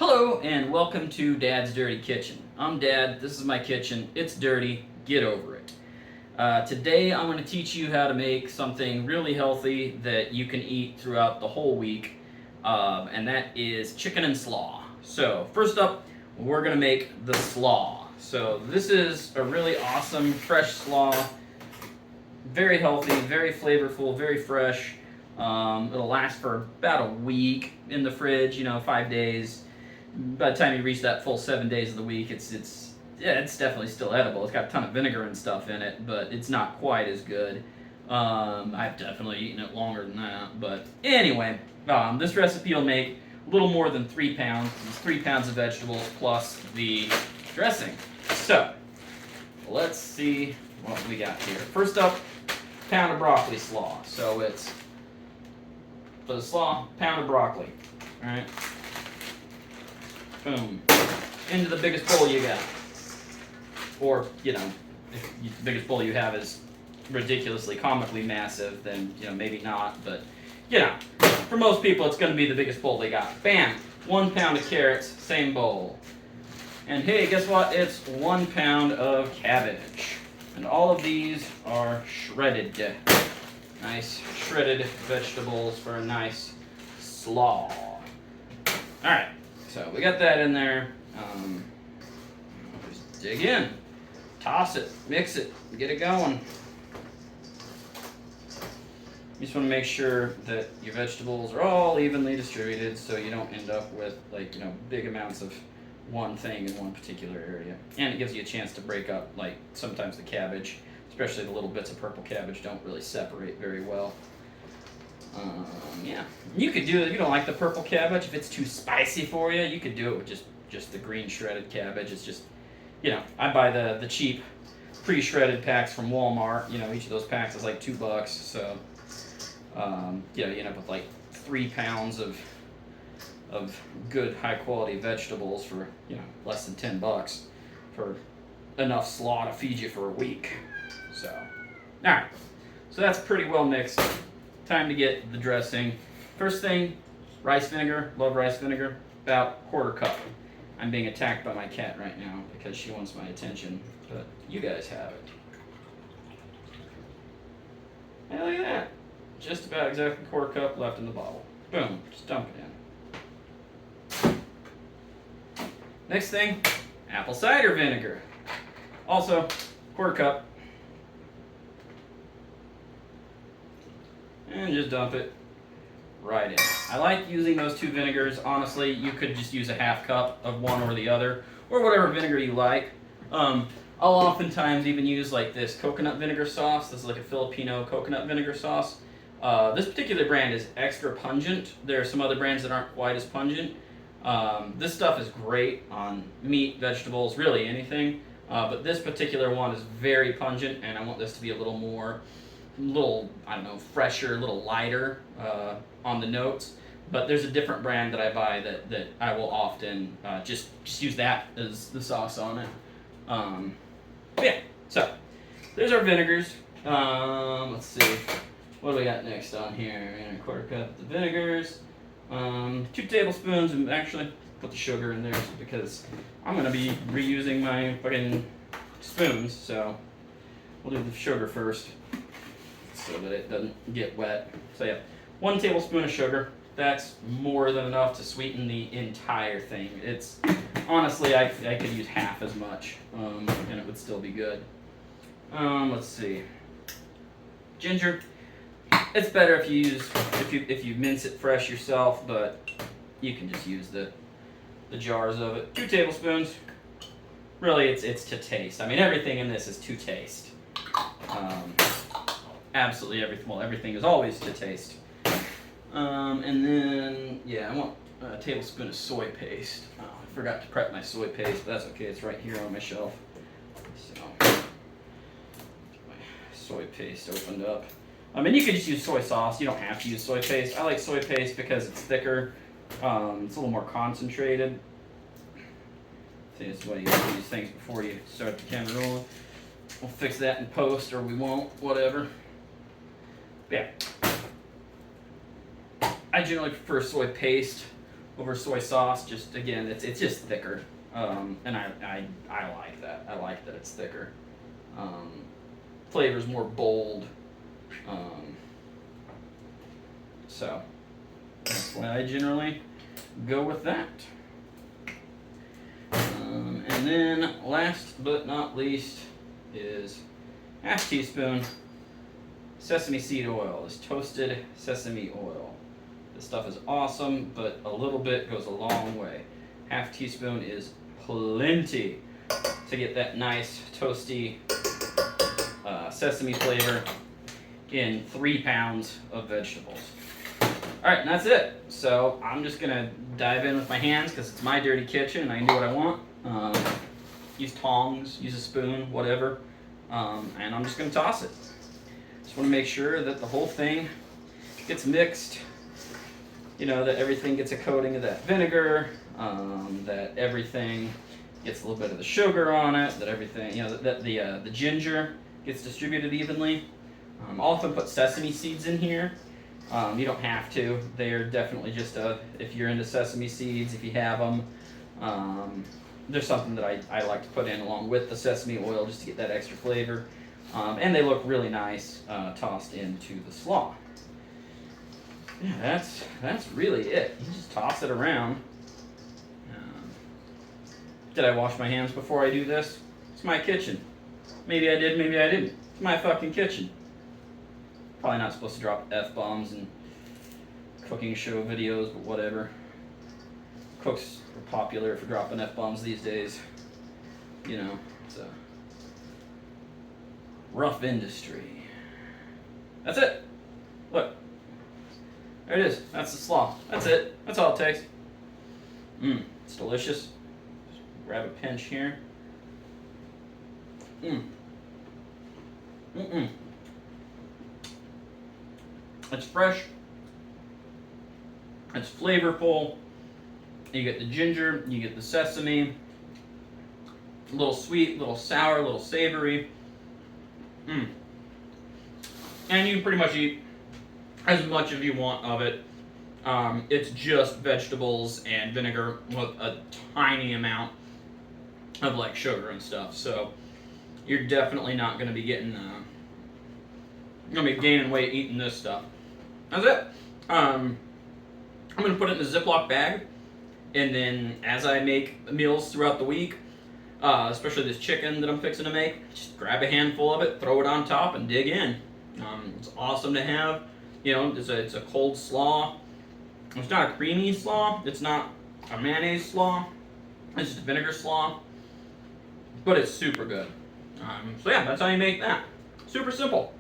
Hello and welcome to Dad's Dirty Kitchen. I'm Dad, this is my kitchen, it's dirty, get over it. Today I'm going to teach you how to make something really healthy that you can eat throughout the whole week, and that is chicken and slaw. So first up, we're going to make the slaw. So this is a really awesome fresh slaw, very healthy, very flavorful, very fresh. It'll last for about a week in the fridge, 5 days. By the time you reach that full 7 days of the week, it's definitely still edible. It's got a ton of vinegar and stuff in it, but it's not quite as good. I've definitely eaten it longer than that. But anyway, this recipe will make a little more than 3 pounds. It's 3 pounds of vegetables plus the dressing. So let's see what we got here. First up, pound of broccoli slaw. So it's for the slaw, pound of broccoli. All right. Boom. Into the biggest bowl you got. Or, if the biggest bowl you have is ridiculously, comically massive, then, maybe not. But, for most people, it's going to be the biggest bowl they got. Bam! 1 pound of carrots, same bowl. And hey, guess what? It's 1 pound of cabbage. And all of these are shredded. Nice shredded vegetables for a nice slaw. Alright. So we got that in there. Just dig in, toss it, mix it, get it going. You just want to make sure that your vegetables are all evenly distributed, so you don't end up with big amounts of one thing in one particular area. And it gives you a chance to break up, sometimes the cabbage, especially the little bits of purple cabbage, don't really separate very well. Yeah, you could do it. If you don't like the purple cabbage, if it's too spicy for you, you could do it with just the green shredded cabbage. It's just, I buy the cheap pre-shredded packs from Walmart. Each of those packs is like $2, so you end up with like 3 pounds of good high quality vegetables for less than $10 for enough slaw to feed you for a week. So, all right, so that's pretty well mixed. Time to get the dressing. First thing, rice vinegar. Love rice vinegar. About 1/4 cup. I'm being attacked by my cat right now because she wants my attention, but you guys have it. Hey, look at that. Just about exactly 1/4 cup left in the bottle. Boom. Just dump it in. Next thing, apple cider vinegar. Also, 1/4 cup. And just dump it right in. I like using those two vinegars. Honestly, you could just use a 1/2 cup of one or the other, or whatever vinegar you like. I'll oftentimes even use this coconut vinegar sauce. This is like a Filipino coconut vinegar sauce. This particular brand is extra pungent. There are some other brands that aren't quite as pungent. This stuff is great on meat, vegetables, really anything. But this particular one is very pungent, and I want this to be a little more fresher, a little lighter on the notes. But there's a different brand that I buy that I will often just use that as the sauce on it. Yeah, so there's our vinegars. Let's see, what do we got next on here? 1/4 cup of the vinegars. 2 tablespoons, and actually put the sugar in there because I'm going to be reusing my fucking spoons. So we'll do the sugar first, so that it doesn't get wet. So yeah, 1 tablespoon of sugar. That's more than enough to sweeten the entire thing. It's honestly, I could use half as much, and it would still be good. Let's see. Ginger. It's better if you mince it fresh yourself, but you can just use the jars of it. 2 tablespoons. Really, it's to taste. I mean, everything in this is to taste. Absolutely everything. Well, everything is always to taste. And then, I want a tablespoon of soy paste. Oh, I forgot to prep my soy paste, but that's okay. It's right here on my shelf. So, get my soy paste opened up. And you can just use soy sauce. You don't have to use soy paste. I like soy paste because it's thicker. It's a little more concentrated. See, that's why you do these things before you start the camera rolling. We'll fix that in post, or we won't. Whatever. Yeah. I generally prefer soy paste over soy sauce. Just again, it's just thicker, and I like that. I like that it's thicker. Flavor's more bold. So that's why I generally go with that. And then last but not least is half teaspoon sesame seed oil. This toasted sesame oil. This stuff is awesome, but a little bit goes a long way. Half teaspoon is plenty to get that nice toasty sesame flavor in 3 pounds of vegetables. Alright, and that's it. So I'm just gonna dive in with my hands because it's my dirty kitchen and I can do what I want. Use tongs, use a spoon, whatever. And I'm just gonna toss it. Just wanna make sure that the whole thing gets mixed. You know, that everything gets a coating of that vinegar, that everything gets a little bit of the sugar on it, that everything, you know, that the ginger gets distributed evenly. I'll often put sesame seeds in here. You don't have to. They're definitely just if you're into sesame seeds, if you have them, there's something that I like to put in along with the sesame oil just to get that extra flavor. And they look really nice tossed into the slaw. Yeah, that's really it. You just toss it around. Did I wash my hands before I do this? It's my kitchen. Maybe I did, maybe I didn't. It's my fucking kitchen. Probably not supposed to drop F-bombs in cooking show videos, but whatever. Cooks are popular for dropping F-bombs these days. You know, it's a rough industry. That's it. Look. There it is. That's the slaw. That's it. That's all it takes. It's delicious. Just grab a pinch here. It's fresh. It's flavorful. You get the ginger, you get the sesame. A little sweet, a little sour, a little savory. And you can pretty much eat as much as you want of it. It's just vegetables and vinegar with a tiny amount of like sugar and stuff. So you're definitely not going to be getting, gaining weight eating this stuff. That's it. I'm going to put it in a Ziploc bag, and then as I make meals throughout the week, especially this chicken that I'm fixing to make, just grab a handful of it, throw it on top, and dig in. It's awesome to have. You know, it's a cold slaw. It's not a creamy slaw. It's not a mayonnaise slaw. It's just a vinegar slaw. But it's super good. So yeah, that's how you make that. Super simple.